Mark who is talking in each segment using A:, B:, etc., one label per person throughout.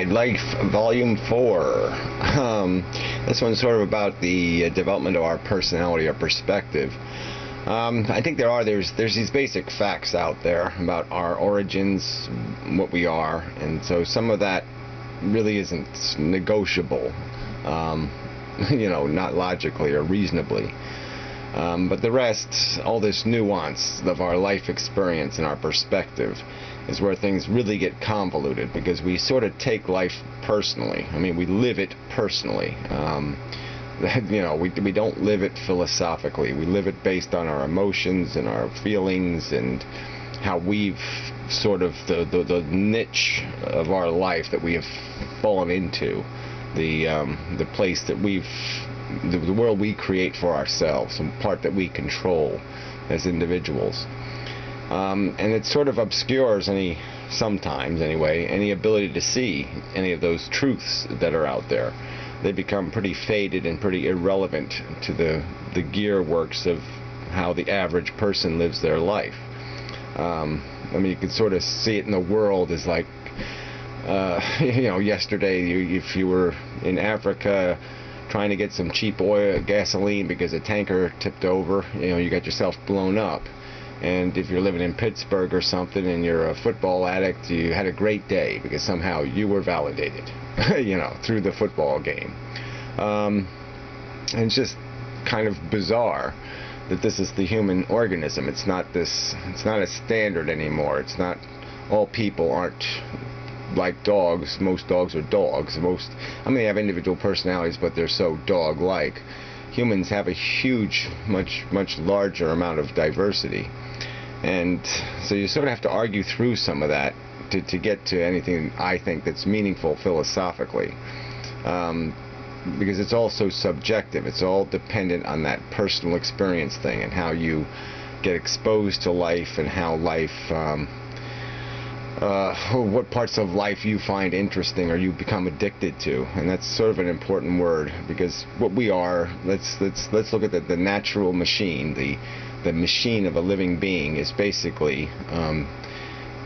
A: Life Volume 4. This one's sort of about the development of our personality or perspective. I think there's these basic facts out there about our origins, what we are, and so some of that really isn't negotiable, not logically or reasonably. But the rest, all this nuance of our life experience and our perspective, is where things really get convoluted, because we sort of take life personally. I mean, we live it personally. We don't live it philosophically. We live it based on our emotions and our feelings and how we've sort of the niche of our life that we have fallen into, the place that the world we create for ourselves, some part that we control as individuals. And it sort of obscures sometimes anyway, any ability to see any of those truths that are out there. They become pretty faded and pretty irrelevant to the gearworks of how the average person lives their life. You can sort of see it in the world as like, yesterday, if you were in Africa trying to get some cheap gasoline because a tanker tipped over, you got yourself blown up. And if you're living in Pittsburgh or something and you're a football addict, you had a great day because somehow you were validated, through the football game. And it's just kind of bizarre that this is the human organism. It's not a standard anymore. It's not, all people aren't like dogs. Most dogs are dogs. They have individual personalities, but they're so dog-like. Humans have a huge, much larger amount of diversity. And so you sort of have to argue through some of that to get to anything I think that's meaningful philosophically. Because it's all so subjective. It's all dependent on that personal experience thing and how you get exposed to life and how life, what parts of life you find interesting or you become addicted to. And that's sort of an important word, because what we are, let's look at the natural machine. The machine of a living being is basically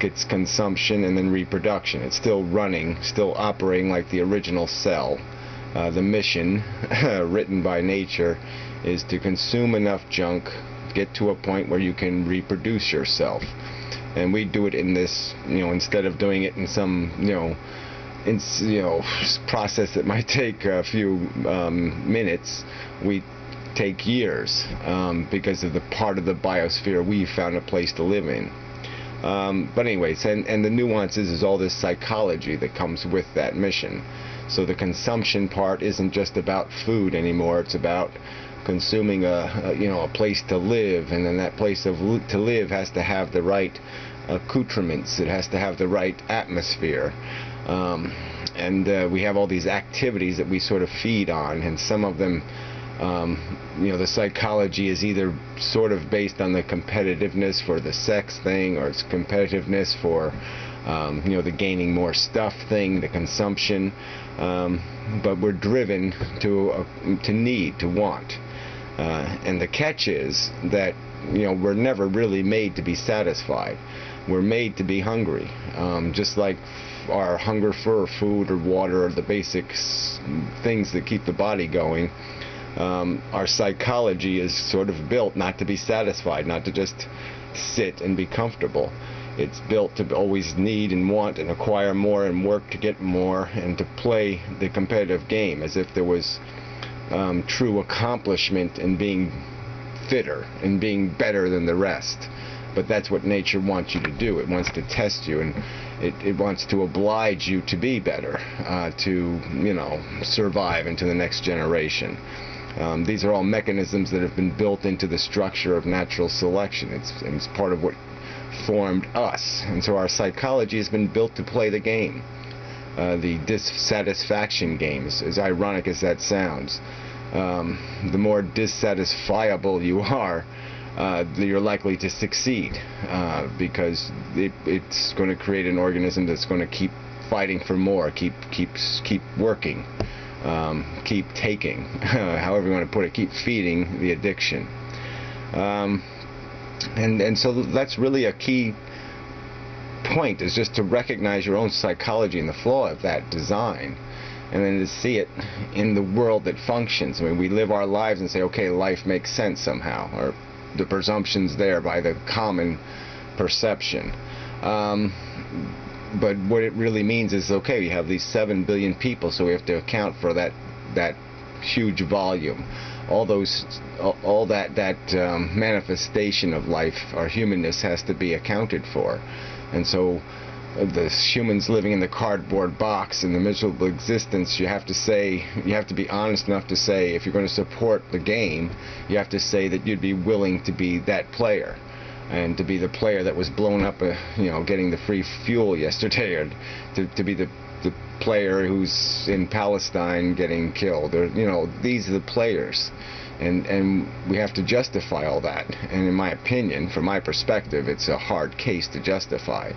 A: its consumption and then reproduction. It's still running, still operating like the original cell. The mission written by nature is to consume enough junk, get to a point where you can reproduce yourself. And we do it in this, instead of doing it in some, process that might take a few minutes, we take years, because of the part of the biosphere we found a place to live in. But anyways, and the nuances is all this psychology that comes with that mission. So the consumption part isn't just about food anymore. It's about consuming a place to live, and then that place to live has to have the right accoutrements. It has to have the right atmosphere. And we have all these activities that we sort of feed on, and some of them, the psychology is either sort of based on the competitiveness for the sex thing, or it's competitiveness for the gaining more stuff thing, the consumption. But we're driven to need, to want. And the catch is that, we're never really made to be satisfied. We're made to be hungry. Just like our hunger for food or water or the basic things that keep the body going, our psychology is sort of built not to be satisfied, not to just sit and be comfortable. It's built to always need and want and acquire more and work to get more and to play the competitive game as if there was true accomplishment in being fitter and being better than the rest. But that's what nature wants you to do. It wants to test you, and it wants to oblige you to be better, to survive into the next generation. These are all mechanisms that have been built into the structure of natural selection. It's part of what formed us, and so our psychology has been built to play the game, the dissatisfaction game. As ironic as that sounds, the more dissatisfiable you are, you're likely to succeed, because it's going to create an organism that's going to keep fighting for more, keep working, keep taking, however you want to put it, keep feeding the addiction. And so that's really a key point is just to recognize your own psychology and the flaw of that design, and then to see it in the world that functions. I mean, we live our lives and say, okay, life makes sense somehow, or the presumption's there by the common perception. But what it really means is, okay, we have these 7 billion people, so we have to account for that huge volume. All that manifestation of life, our humanness, has to be accounted for. And so the humans living in the cardboard box in the miserable existence, you have to be honest enough to say, if you're going to support the game, you have to say that you'd be willing to be that player, and to be the player that was blown up, getting the free fuel yesterday, or to be the player who's in Palestine getting killed, or these are the players, and we have to justify all that. And in my opinion, from my perspective, it's a hard case to justify.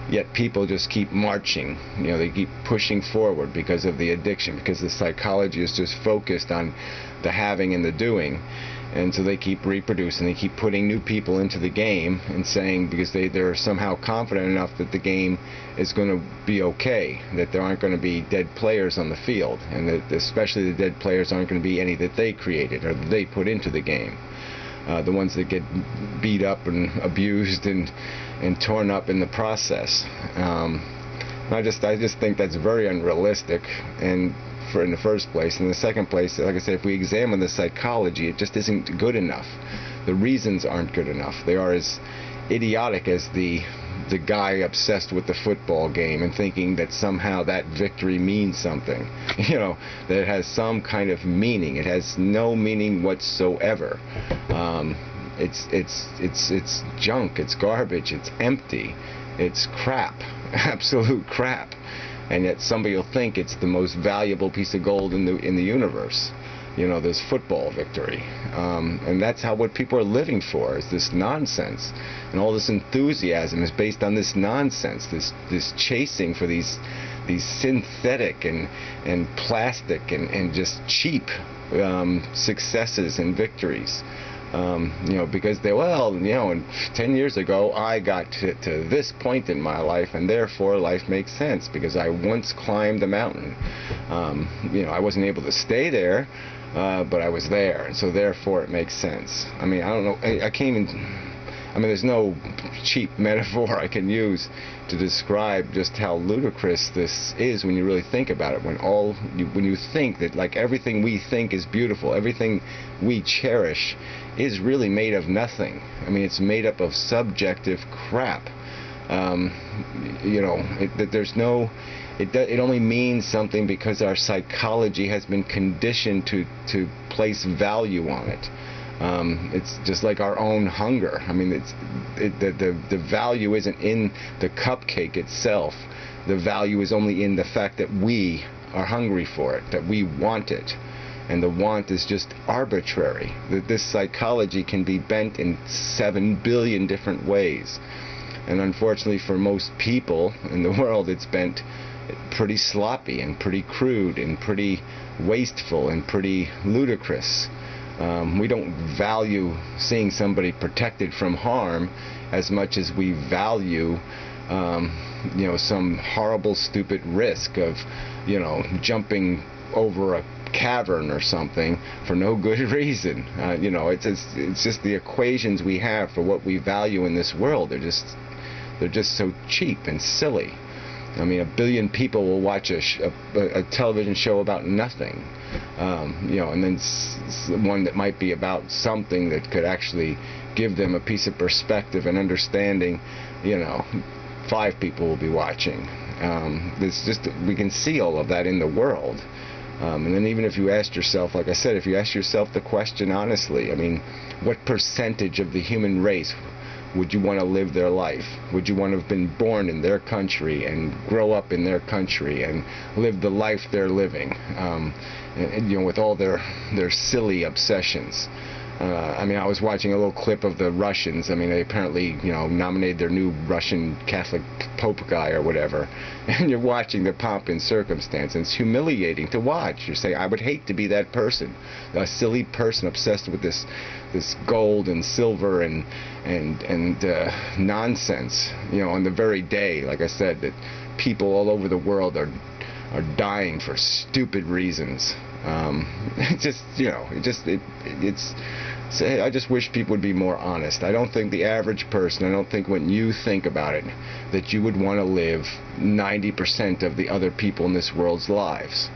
A: Yet people just keep marching, they keep pushing forward because of the addiction, because the psychology is just focused on the having and the doing. And so they keep reproducing, they keep putting new people into the game and saying, because they're somehow confident enough that the game is going to be okay, that there aren't going to be dead players on the field, and that especially the dead players aren't going to be any that they created or that they put into the game. The ones that get beat up and abused and torn up in the process. I just think that's very unrealistic, and in the first place. In the second place, like I said, if we examine the psychology, it just isn't good enough. The reasons aren't good enough. They are as idiotic as the guy obsessed with the football game and thinking that somehow that victory means something. That it has some kind of meaning. It has no meaning whatsoever. It's junk. It's garbage. It's empty. It's crap. Absolute crap. And yet somebody will think it's the most valuable piece of gold in the universe. This football victory. And that's what people are living for, is this nonsense. And all this enthusiasm is based on this nonsense, this chasing for these synthetic and plastic and just cheap successes and victories. Because and 10 years ago I got to this point in my life, and therefore life makes sense because I once climbed a mountain. I wasn't able to stay there, but I was there, and so therefore it makes sense. I mean, I don't know, I can't even, there's no cheap metaphor I can use to describe just how ludicrous this is when you really think about it. When you think that, like, everything we think is beautiful, everything we cherish is really made of nothing. It's made up of subjective crap. It only means something because our psychology has been conditioned to place value on it. It's just like our own hunger. The value isn't in the cupcake itself. The value is only in the fact that we are hungry for it, that we want it. And the want is just arbitrary. That this psychology can be bent in 7 billion different ways. And unfortunately for most people in the world, it's bent pretty sloppy and pretty crude and pretty wasteful and pretty ludicrous. We don't value seeing somebody protected from harm as much as we value some horrible, stupid risk of jumping over a cavern or something for no good reason. It's just the equations we have for what we value in this world. They're just so cheap and silly. 1 billion people will watch a television show about nothing, and then one that might be about something that could actually give them a piece of perspective and understanding. 5 people will be watching. We can see all of that in the world. And then even if you asked yourself, like I said, if you ask yourself the question honestly, what percentage of the human race would you want to live their life? Would you want to have been born in their country and grow up in their country and live the life they're living, with all their silly obsessions? I mean, I was watching a little clip of the Russians. I mean, they apparently, nominated their new Russian Catholic Pope guy or whatever. And you're watching the pomp and circumstance, and it's humiliating to watch. You're saying, I would hate to be that person, a silly person obsessed with this gold and silver and nonsense. On the very day, like I said, that people all over the world are dying for stupid reasons. I just wish people would be more honest. I don't think the average person, I don't think when you think about it, that you would want to live 90% of the other people in this world's lives.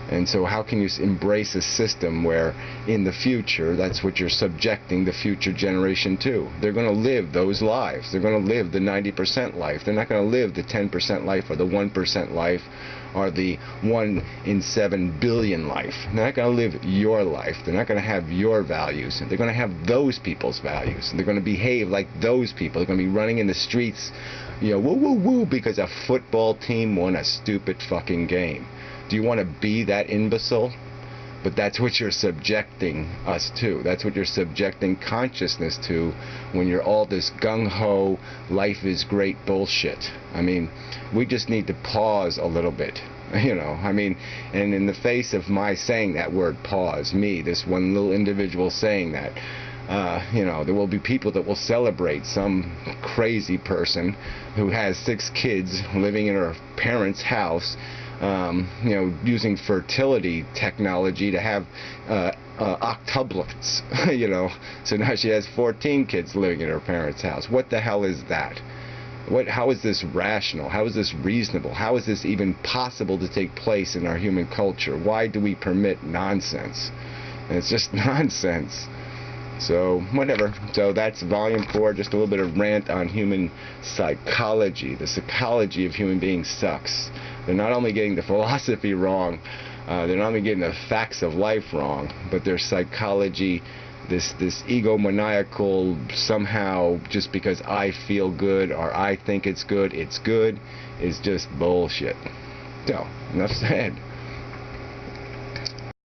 A: And so how can you embrace a system where in the future that's what you're subjecting the future generation to? They're going to live those lives. They're going to live the 90% life. They're not going to live the 10% life or the 1% life or the 1 in 7 billion life. They're not going to live your life. They're not going to have your values. They're going to have those people's values. And they're going to behave like those people. They're going to be running in the streets, woo woo woo, because a football team won a stupid fucking game. Do you want to be that imbecile? But that's what you're subjecting us to. That's what you're subjecting consciousness to when you're all this gung-ho, life is great bullshit. I mean, we just need to pause a little bit. I mean, and in the face of my saying that word pause, me, this one little individual saying that, there will be people that will celebrate some crazy person who has 6 kids living in her parents' house, using fertility technology to have octuplets, So now she has 14 kids living in her parents' house. What the hell is that? How is this rational? How is this reasonable? How is this even possible to take place in our human culture? Why do we permit nonsense? And it's just nonsense. So, whatever. So that's volume 4, just a little bit of rant on human psychology. The psychology of human beings sucks. They're not only getting the philosophy wrong, they're not only getting the facts of life wrong, but their psychology, this egomaniacal, somehow just because I feel good or I think it's good, is just bullshit. So, enough said.